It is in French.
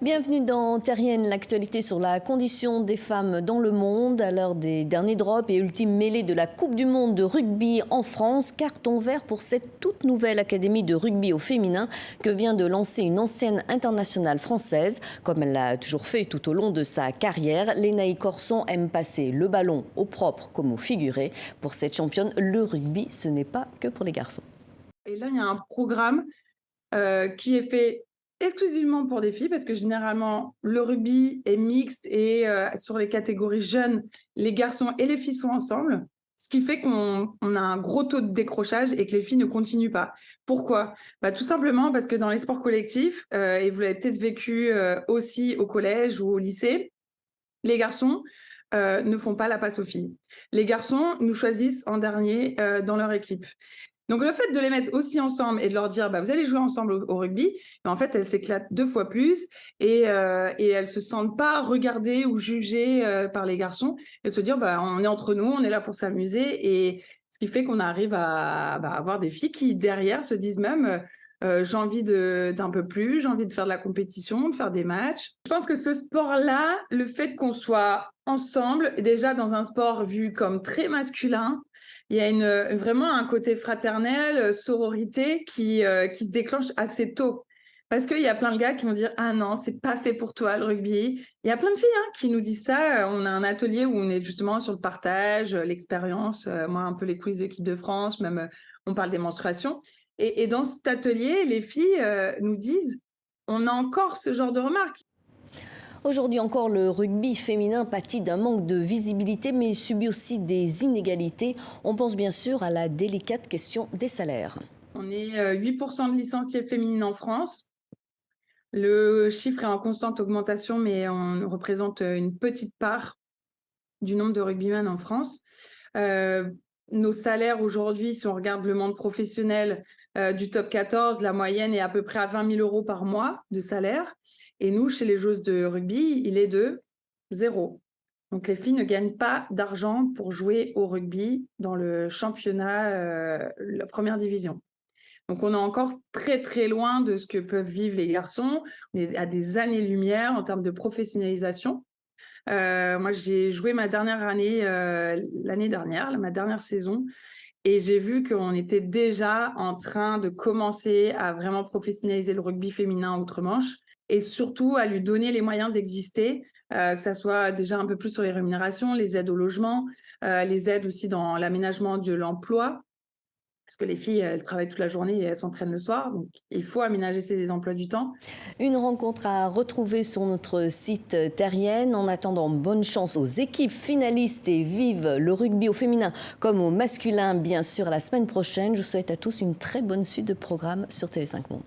Bienvenue dans Terrienne, l'actualité sur la condition des femmes dans le monde. À l'heure des derniers drops et ultime mêlée de la Coupe du Monde de rugby en France, carton vert pour cette toute nouvelle académie de rugby au féminin que vient de lancer une ancienne internationale française. Comme elle l'a toujours fait tout au long de sa carrière, Lénaï Corson aime passer le ballon au propre comme au figuré. Pour cette championne, le rugby, ce n'est pas que pour les garçons. Et là, il y a un programme qui est fait exclusivement pour des filles, parce que généralement, le rugby est mixte et sur les catégories jeunes, les garçons et les filles sont ensemble, ce qui fait qu'on a un gros taux de décrochage et que les filles ne continuent pas. Pourquoi ? Tout simplement parce que dans les sports collectifs, et vous l'avez peut-être vécu aussi au collège ou au lycée, les garçons ne font pas la passe aux filles. Les garçons nous choisissent en dernier dans leur équipe. Donc, le fait de les mettre aussi ensemble et de leur dire vous allez jouer ensemble au rugby, en fait, elles s'éclatent 2 fois plus et elles ne se sentent pas regardées ou jugées par les garçons. Elles se disent on est entre nous, on est là pour s'amuser. Et ce qui fait qu'on arrive à avoir des filles qui, derrière, se disent même j'ai envie d'un peu plus, j'ai envie de faire de la compétition, de faire des matchs. Je pense que ce sport-là, le fait qu'on soit ensemble, déjà dans un sport vu comme très masculin, il y a vraiment un côté fraternel, sororité qui se déclenche assez tôt. Parce qu'il y a plein de gars qui vont dire « Ah non, c'est pas fait pour toi le rugby ». Il y a plein de filles qui nous disent ça. On a un atelier où on est justement sur le partage, l'expérience, moi un peu les quiz de l'équipe de France, même on parle des menstruations. Et dans cet atelier, les filles nous disent « On a encore ce genre de remarques ». Aujourd'hui encore, le rugby féminin pâtit d'un manque de visibilité, mais subit aussi des inégalités. On pense bien sûr à la délicate question des salaires. On est 8% de licenciées féminines en France. Le chiffre est en constante augmentation, mais on représente une petite part du nombre de rugbymen en France. Nos salaires aujourd'hui, si on regarde le monde professionnel du top 14, la moyenne est à peu près à 20 000 € par mois de salaire. Et nous, chez les joueuses de rugby, il est de 0. Donc, les filles ne gagnent pas d'argent pour jouer au rugby dans le championnat, la première division. Donc, on est encore très, très loin de ce que peuvent vivre les garçons. On est à des années-lumière en termes de professionnalisation. Moi, j'ai joué ma dernière année, l'année dernière, ma dernière saison, et j'ai vu qu'on était déjà en train de commencer à vraiment professionnaliser le rugby féminin outre-Manche et surtout à lui donner les moyens d'exister, que ça soit déjà un peu plus sur les rémunérations, les aides au logement, les aides aussi dans l'aménagement de l'emploi. Parce que les filles, elles travaillent toute la journée et elles s'entraînent le soir. Donc, il faut aménager ces emplois du temps. Une rencontre à retrouver sur notre site Terrienne. En attendant, bonne chance aux équipes finalistes et vive le rugby au féminin comme au masculin, bien sûr, la semaine prochaine. Je vous souhaite à tous une très bonne suite de programme sur TV5 Monde.